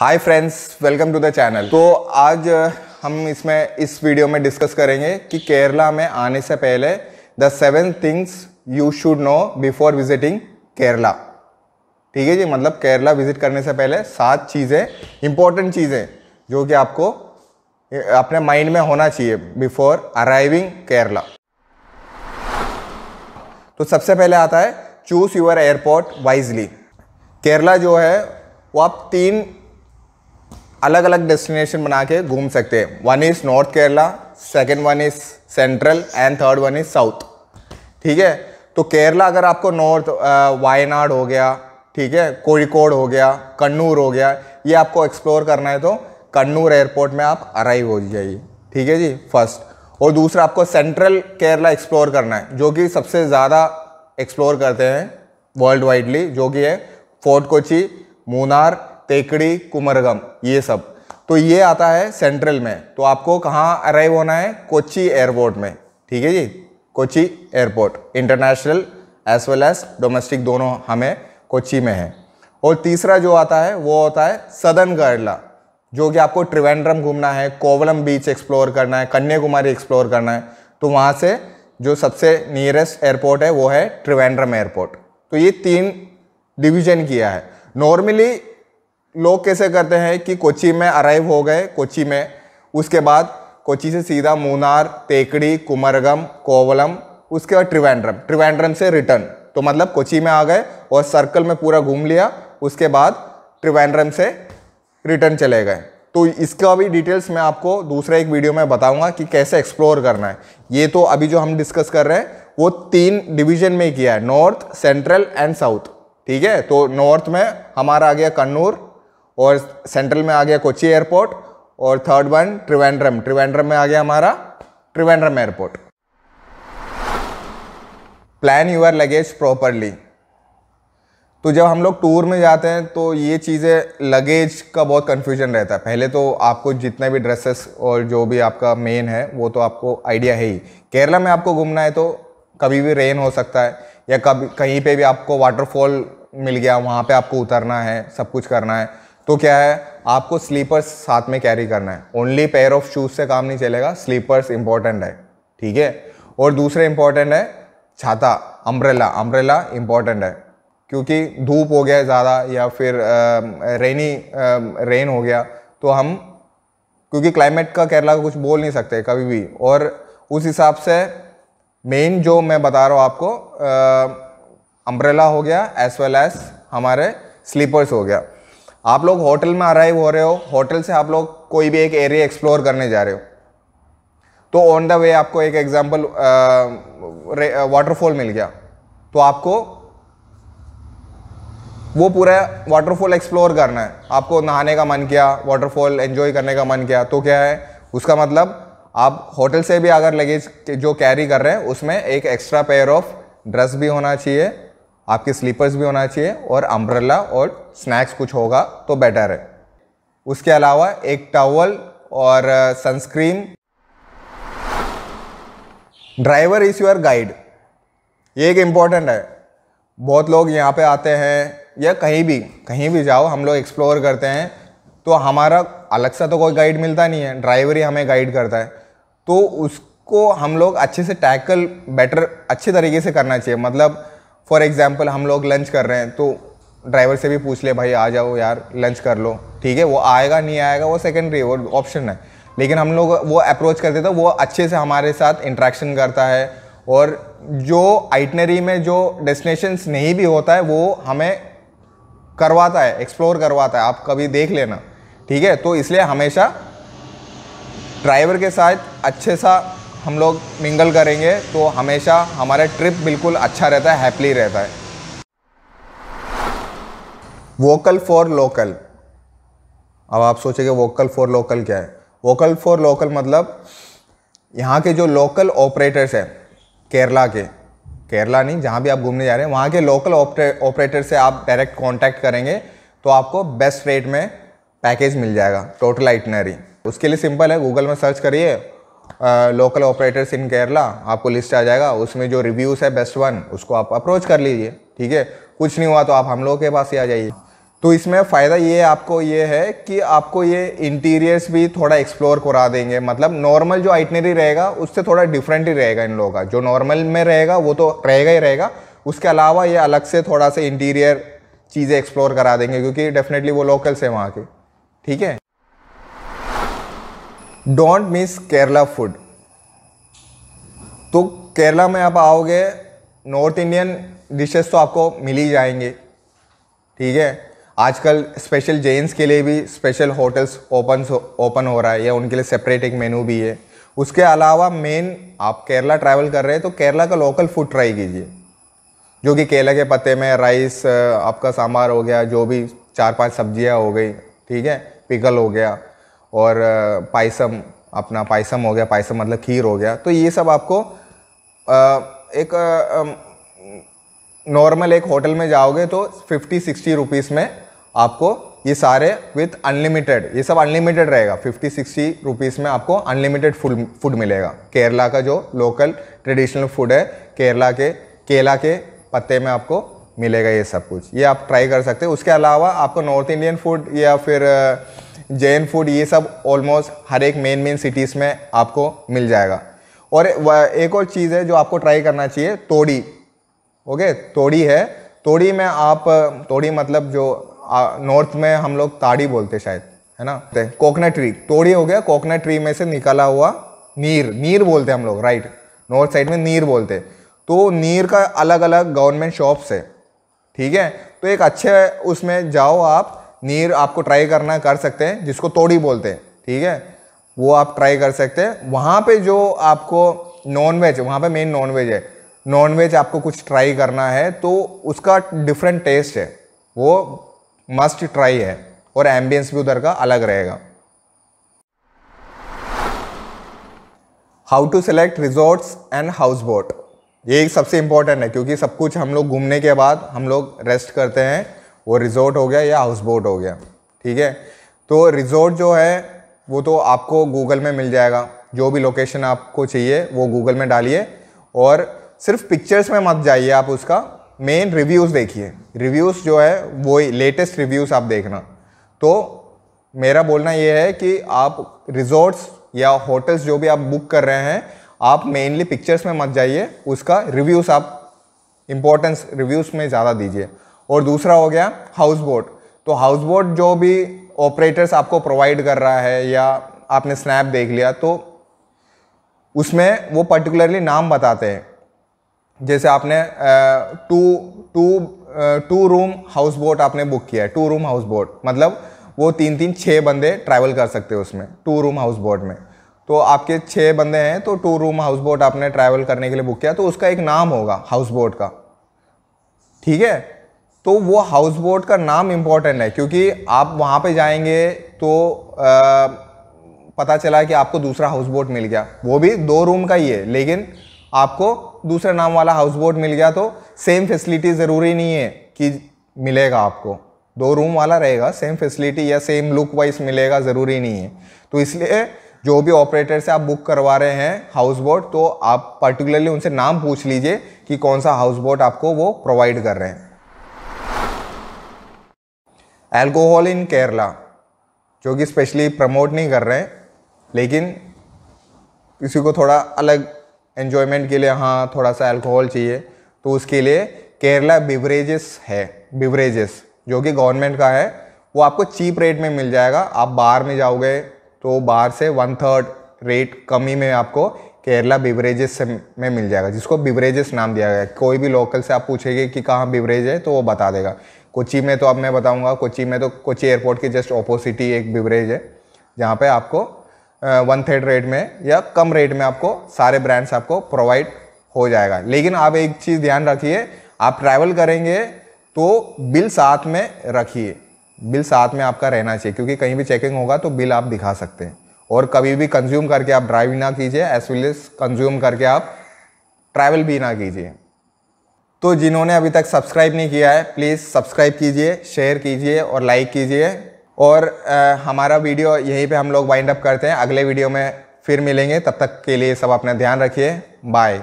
Hi friends, welcome to the channel. तो आज हम इस वीडियो में डिस्कस करेंगे कि केरला में आने से पहले the 7 things you should know before visiting Kerala. ठीक है जी, मतलब केरला विजिट करने से पहले 7 चीज़ें, इंपॉर्टेंट चीज़ें जो कि आपको अपने माइंड में होना चाहिए बिफोर अराइविंग केरला। तो सबसे पहले आता है choose your airport wisely. Kerala जो है वो आप 3 अलग अलग डेस्टिनेशन बना के घूम सकते हैं। 1 is north Kerala, second 1 is central and third 1 is south. ठीक है, तो केरला अगर आपको नॉर्थ वायनाड हो गया, ठीक है, कोझिकोड हो गया, कन्नूर हो गया, ये आपको एक्सप्लोर करना है तो कन्नूर एयरपोर्ट में आप अराइव हो जाइए। ठीक है जी, फर्स्ट। और दूसरा आपको सेंट्रल केरला एक्सप्लोर करना है, जो कि सबसे ज़्यादा एक्सप्लोर करते हैं वर्ल्ड वाइडली, जो कि है फोर्ट कोची, मूनार, तेकड़ी, कुमरगम, ये सब। तो ये आता है सेंट्रल में। तो आपको कहाँ अराइव होना है? कोची एयरपोर्ट में। ठीक है जी, Kochi airport international as well as domestic दोनों हमें कोची में है। और तीसरा जो आता है वो होता है सदर्न केरला, जो कि आपको त्रिवेंद्रम घूमना है, कोवलम बीच एक्सप्लोर करना है, कन्याकुमारी एक्सप्लोर करना है। तो वहाँ से जो सबसे नियरेस्ट एयरपोर्ट है वो है त्रिवेंद्रम एयरपोर्ट। तो ये 3 डिवीजन किया है। नॉर्मली लोग कैसे करते हैं कि कोची में अराइव हो गए, कोची में, उसके बाद कोची से सीधा मूनार, तेकड़ी, कुमरगम, कोवलम, उसके बाद त्रिवेंद्रम से रिटर्न। तो मतलब कोची में आ गए और सर्कल में पूरा घूम लिया, उसके बाद त्रिवेंद्रम से रिटर्न चले गए। तो इसका भी डिटेल्स मैं आपको दूसरे एक वीडियो में बताऊंगा कि कैसे एक्सप्लोर करना है। ये तो अभी जो हम डिस्कस कर रहे हैं वो 3 डिवीजन में किया है, नॉर्थ, सेंट्रल एंड साउथ। ठीक है, तो नॉर्थ में हमारा आ गया कन्नूर, और सेंट्रल में आ गया कोची एयरपोर्ट, और थर्ड 1 त्रिवेंद्रम में आ गया हमारा Trivandrum airport. Plan your luggage properly. तो जब हम लोग टूर में जाते हैं तो ये चीज़ें, लगेज का बहुत कन्फ्यूजन रहता है। पहले तो आपको जितने भी ड्रेसेस और जो भी आपका मेन है वो तो आपको आइडिया है ही। केरला में आपको घूमना है तो कभी भी रेन हो सकता है, या कभी कहीं पे भी आपको वाटरफॉल मिल गया, वहाँ पे आपको उतरना है, सब कुछ करना है। तो क्या है, आपको स्लीपर्स साथ में कैरी करना है। ओनली पेयर ऑफ शूज़ से काम नहीं चलेगा, स्लीपर्स इंपॉर्टेंट है। ठीक है, और दूसरे इंपॉर्टेंट है छाता, अम्ब्रेला इंपॉर्टेंट है, क्योंकि धूप हो गया ज़्यादा या फिर रेन हो गया तो हम, क्योंकि क्लाइमेट का केरला का कुछ बोल नहीं सकते कभी भी। और उस हिसाब से मेन जो मैं बता रहा हूँ आपको, अम्ब्रेला हो गया एज वेल एज हमारे स्लीपर्स हो गया। आप लोग होटल में अराइव हो रहे हो, होटल से आप लोग कोई भी एक एरिया एक्सप्लोर करने जा रहे हो, तो ऑन द वे आपको एक एग्जांपल वाटरफॉल मिल गया, तो आपको वो पूरा वाटरफॉल एक्सप्लोर करना है। आपको नहाने का मन किया, वाटरफॉल एंजॉय करने का मन किया, तो क्या है उसका मतलब, आप होटल से भी अगर लगेज जो कैरी कर रहे हैं उसमें एक एक्स्ट्रा पेयर ऑफ ड्रेस भी होना चाहिए, आपके स्लीपर्स भी होना चाहिए, और अम्ब्रेला और स्नैक्स कुछ होगा तो बेटर है। उसके अलावा एक टॉवल और sunscreen. Driver is your guide, ये एक इम्पॉर्टेंट है। बहुत लोग यहाँ पे आते हैं या कहीं भी जाओ, हम लोग एक्सप्लोर करते हैं तो हमारा अलग सा तो कोई गाइड मिलता नहीं है, ड्राइवर ही हमें गाइड करता है। तो उसको हम लोग अच्छे से टैकल अच्छे तरीके से करना चाहिए। मतलब फॉर एग्जाम्पल हम लोग लंच कर रहे हैं तो ड्राइवर से भी पूछ ले, भाई आ जाओ यार लंच कर लो। ठीक है, वो आएगा नहीं आएगा वो सेकेंडरी, वो ऑप्शन है, लेकिन हम लोग वो अप्रोच करते तो वो अच्छे से हमारे साथ इंटरेक्शन करता है। और जो आइटनरी में जो डेस्टिनेशंस नहीं भी होता है वो हमें करवाता है, एक्सप्लोर करवाता है, आप कभी देख लेना। ठीक है, तो इसलिए हमेशा ड्राइवर के साथ अच्छे सा हम लोग मिंगल करेंगे तो हमेशा हमारा ट्रिप बिल्कुल अच्छा रहता है, हैप्पीली रहता है। Vocal for local. अब आप सोचेंगे वोकल फॉर लोकल क्या है? वोकल फॉर लोकल मतलब यहाँ के जो लोकल ऑपरेटर्स हैं केरला नहीं, जहाँ भी आप घूमने जा रहे हैं वहाँ के लोकल ऑपरेटर से आप डायरेक्ट कांटेक्ट करेंगे तो आपको बेस्ट रेट में पैकेज मिल जाएगा, टोटल आइटनरी। उसके लिए सिंपल है, गूगल में सर्च करिए लोकल ऑपरेटर्स इन केरला, आपको लिस्ट आ जाएगा, उसमें जो रिव्यूज़ है बेस्ट 1 उसको आप अप्रोच कर लीजिए। ठीक है, कुछ नहीं हुआ तो आप हम लोगों के पास ही आ जाइए। तो इसमें फ़ायदा ये आपको ये है कि आपको ये इंटीरियर्स भी थोड़ा एक्सप्लोर करा देंगे। मतलब नॉर्मल जो आइटनरी रहेगा उससे थोड़ा डिफरेंट ही रहेगा इन लोगों का। जो नॉर्मल में रहेगा वो तो रहेगा ही रहेगा, उसके अलावा ये अलग से थोड़ा सा इंटीरियर चीज़ें एक्सप्लोर करा देंगे, क्योंकि डेफिनेटली वो लोकल्स है वहाँ के। ठीक है। Don't miss Kerala food. तो केरला में आप आओगे, नॉर्थ इंडियन डिशेस तो आपको मिल ही जाएंगे। ठीक है। आजकल स्पेशल जैन्स के लिए भी स्पेशल होटल्स ओपन हो रहा है, या उनके लिए सेपरेट एक मेनू भी है। उसके अलावा मेन आप केरला ट्रैवल कर रहे हैं तो केरला का लोकल फूड ट्राई कीजिए, जो कि केला के पत्ते में राइस, आपका सांभर हो गया, जो भी 4-5 सब्जियां हो गई, ठीक है, पिकल हो गया, और पायसम, अपना पायसम हो गया, पायसम मतलब खीर हो गया। तो ये सब आपको एक नॉर्मल एक होटल में जाओगे तो 50-60 रुपीज़ में आपको ये सारे विथ अनलिमिटेड, ये सब अनलिमिटेड रहेगा। 50-60 रुपीज़ में आपको अनलिमिटेड फूड मिलेगा। केरला का जो लोकल ट्रेडिशनल फूड है, केला के पत्ते में आपको मिलेगा ये सब कुछ। ये आप ट्राई कर सकते हैं। उसके अलावा आपको नॉर्थ इंडियन फूड या फिर जैन फूड, ये सब ऑलमोस्ट हर एक मेन सिटीज़ में आपको मिल जाएगा। और एक और चीज़ है जो आपको ट्राई करना चाहिए, तोड़ी। ओके, तोड़ी है। तोड़ी में आप, तोड़ी मतलब जो नॉर्थ में हम लोग ताड़ी बोलते शायद, है ना, कोकोनट ट्री। तोड़ी हो गया कोकोनट ट्री में से निकला हुआ नीर बोलते हैं हम लोग, राइट। नॉर्थ साइड में नीर बोलते हैं। तो नीर का अलग अलग गवर्नमेंट शॉप्स है। ठीक है। तो एक अच्छे उसमें जाओ आप, नीर आपको ट्राई करना कर सकते हैं, जिसको तोड़ी बोलते हैं। ठीक है, वो आप ट्राई कर सकते हैं। वहाँ पे जो आपको नॉनवेज, वहाँ पे मेन नॉनवेज है, नॉनवेज आपको कुछ ट्राई करना है तो उसका डिफरेंट टेस्ट है, वो मस्ट ट्राई है, और एम्बियंस भी उधर का अलग रहेगा। How to select resorts and house boat, ये सबसे इंपॉर्टेंट है, क्योंकि सब कुछ हम लोग घूमने के बाद हम लोग रेस्ट करते हैं, वो रिजॉर्ट हो गया या हाउस बोट हो गया। ठीक है। तो रिजॉर्ट जो है वो तो आपको गूगल में मिल जाएगा, जो भी लोकेशन आपको चाहिए वो गूगल में डालिए, और सिर्फ पिक्चर्स में मत जाइए आप, उसका मेन रिव्यूज़ देखिए। रिव्यूज़ जो है वो लेटेस्ट रिव्यूज़ आप देखना। तो मेरा बोलना ये है कि आप रिजॉर्ट्स या होटल्स जो भी आप बुक कर रहे हैं, आप मेनली पिक्चर्स में मत जाइए, उसका रिव्यूज़ आप इम्पोर्टेंस रिव्यूज़ में ज़्यादा दीजिए। और दूसरा हो गया हाउस बोट। तो हाउस बोट जो भी ऑपरेटर्स आपको प्रोवाइड कर रहा है, या आपने स्नैप देख लिया, तो उसमें वो पर्टिकुलरली नाम बताते हैं। जैसे आपने टू रूम हाउस बोट आपने बुक किया है, 2 रूम हाउस बोट, मतलब वो 3-6 बंदे ट्रैवल कर सकते हैं उसमें, 2 रूम हाउस बोट में। तो आपके 6 बंदे हैं, तो 2 रूम हाउस बोट आपने ट्रैवल करने के लिए बुक किया, तो उसका एक नाम होगा हाउस बोट का। ठीक है। तो वो हाउस बोट का नाम इंपॉर्टेंट है, क्योंकि आप वहाँ पे जाएंगे तो पता चला कि आपको दूसरा हाउस बोट मिल गया, वो भी 2 रूम का ही है, लेकिन आपको दूसरे नाम वाला हाउस बोट मिल गया, तो सेम फैसिलिटी ज़रूरी नहीं है कि मिलेगा आपको। 2 रूम वाला रहेगा, सेम फैसिलिटी या सेम लुक वाइज मिलेगा ज़रूरी नहीं है। तो इसलिए जो भी ऑपरेटर से आप बुक करवा रहे हैं हाउस बोट, तो आप पर्टिकुलरली उनसे नाम पूछ लीजिए कि कौन सा हाउस बोट आपको वो प्रोवाइड कर रहे हैं। अल्कोहल इन केरला, जो कि स्पेशली प्रमोट नहीं कर रहे हैं, लेकिन किसी को थोड़ा अलग एन्जॉयमेंट के लिए हाँ थोड़ा सा अल्कोहल चाहिए, तो उसके लिए केरला बिवरेजेस है, बिवरेजेस जो कि गवर्नमेंट का है, वो आपको चीप रेट में मिल जाएगा। आप बाहर में जाओगे तो बाहर से 1/3 रेट कमी में आपको केरला बिवरेजेस में मिल जाएगा, जिसको बिवरेजेस नाम दिया गया है। कोई भी लोकल से आप पूछेंगे कि कहाँ बिवरेज है तो वो बता देगा। कोच्चि में तो अब मैं बताऊंगा, कोच्चि में तो कोच्चि एयरपोर्ट के जस्ट ऑपोजिट ही एक बिवरेज है, जहाँ पे आपको 1/3 रेट में या कम रेट में आपको सारे ब्रांड्स आपको प्रोवाइड हो जाएगा। लेकिन आप एक चीज़ ध्यान रखिए, आप ट्रैवल करेंगे तो बिल साथ में रखिए, बिल साथ में आपका रहना चाहिए, क्योंकि कहीं भी चेकिंग होगा तो बिल आप दिखा सकते हैं। और कभी भी कंज्यूम करके आप ड्राइव ना कीजिए, एज वेल एज कंज्यूम करके आप ट्रैवल भी ना कीजिए। तो जिन्होंने अभी तक सब्सक्राइब नहीं किया है, प्लीज़ सब्सक्राइब कीजिए, शेयर कीजिए और लाइक कीजिए। और हमारा वीडियो यहीं पे हम लोग वाइंड अप करते हैं। अगले वीडियो में फिर मिलेंगे, तब तक के लिए सब अपना ध्यान रखिए। बाय।